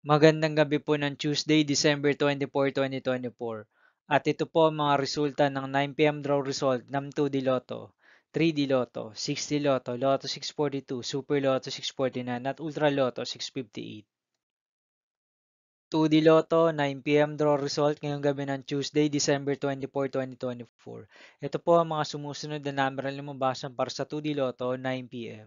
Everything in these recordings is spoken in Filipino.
Magandang gabi po ng Tuesday, December 24, 2024. At ito po ang mga resulta ng 9 p.m. draw result ng 2D Lotto, 3D Lotto, 6D Lotto, Lotto 642, Super Lotto 649 at Ultra Lotto 658. 2D Lotto, 9 p.m. draw result ngayong gabi ng Tuesday, December 24, 2024. Ito po ang mga sumusunod na number na lumabasan para sa 2D Lotto, 9 p.m.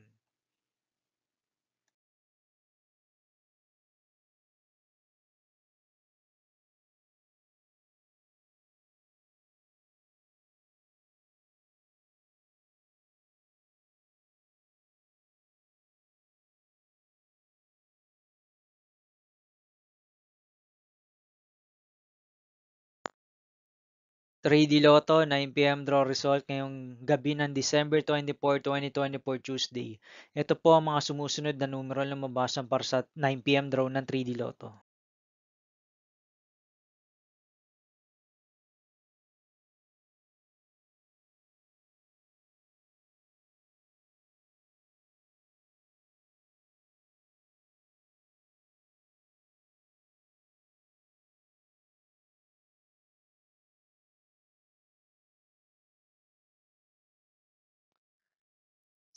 3D Lotto, 9 p.m. draw result ngayong gabi ng December 24, 2024 Tuesday. Ito po ang mga sumusunod na numero na mabasan para sa 9 p.m. draw ng 3D Lotto.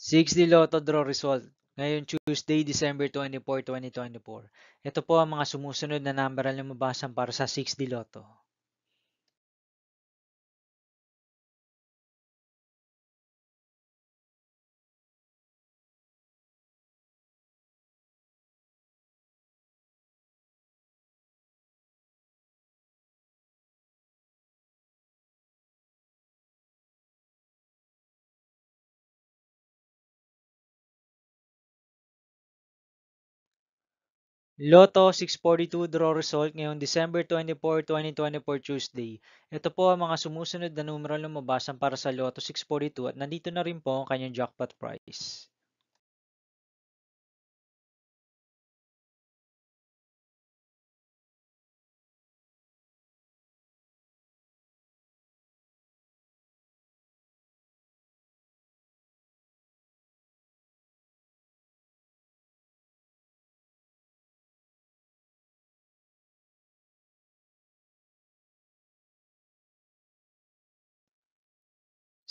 6D Lotto draw result ngayong Tuesday, December 24, 2024. Ito po ang mga sumusunod na number na mabasan para sa 6D Lotto. 2 draw result ngayong December 24, 2024 Tuesday. Ito po ang mga sumusunod na numero na mabasan para sa Lotto 642 at nandito na rin po ang kanyang jackpot price.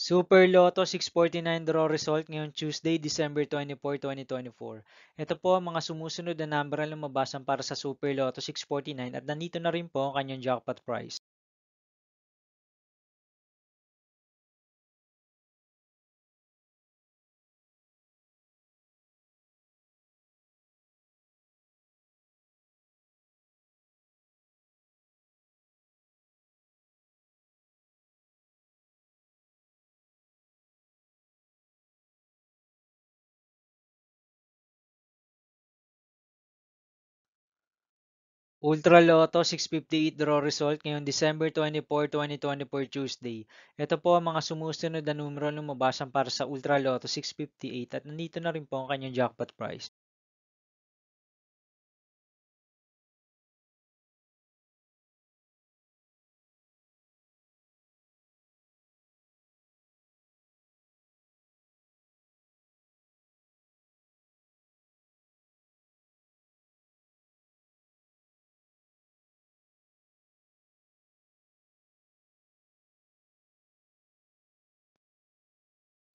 Super Lotto 649 draw result ngayong Tuesday, December 24, 2024. Ito po ang mga sumusunod na number na lumabasan para sa Super Lotto 649 at nandito na rin po ang kanyang jackpot price. Ultra Lotto 658 draw result ngayong December 24, 2024 Tuesday. Ito po ang mga sumusunod na numero na lumabasan para sa Ultra Lotto 658 at nandito na rin po ang kanyang jackpot price.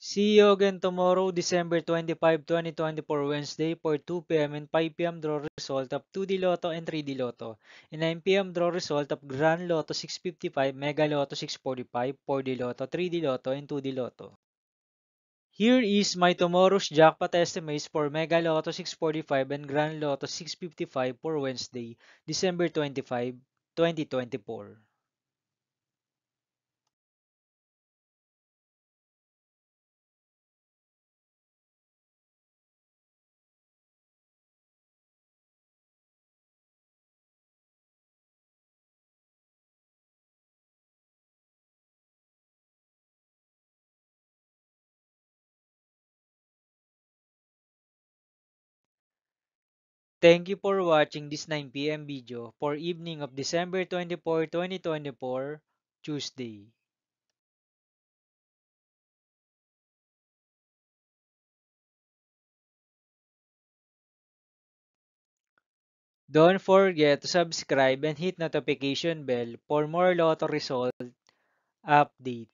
See you again tomorrow, December 25, 2024, Wednesday for 2 p.m. and 5 p.m. draw result of 2D Lotto and 3D Lotto. And 9 p.m. draw result of Grand Lotto 655, Mega Lotto 645, 4D Lotto, 3D Lotto, and 2D Lotto. Here is my tomorrow's jackpot estimates for Mega Lotto 645 and Grand Lotto 655 for Wednesday, December 25, 2024. Thank you for watching this 9 p.m. video for evening of December 24, 2024, Tuesday. Don't forget to subscribe and hit notification bell for more Lotto result updates.